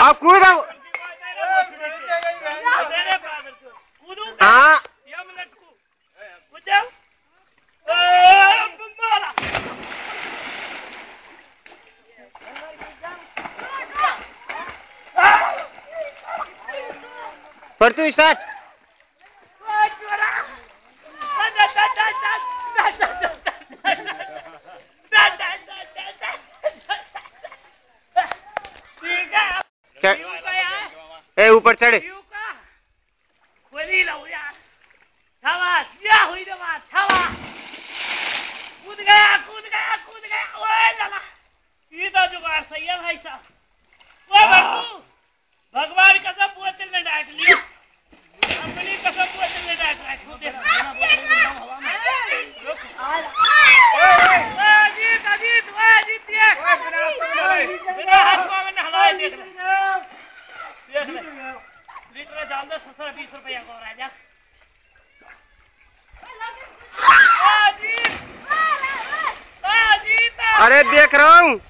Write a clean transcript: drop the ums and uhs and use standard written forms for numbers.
अब कूद हाँ पर तू स्टार्ट ए ऊपर चढ़े ये तो जुगाड़ सही है भाई साहब। वो भट्टू भगवान कसम पूरे दिल में डांट लिया, अपनी कसम पूरे दिल में डांट रहा है। जीत अजीत वो जीत दिया बिना हाथ को मैंने हलाए। देख ले लीटर डाल दो 20 रुपया को राजा। अरे देख रहा हूँ।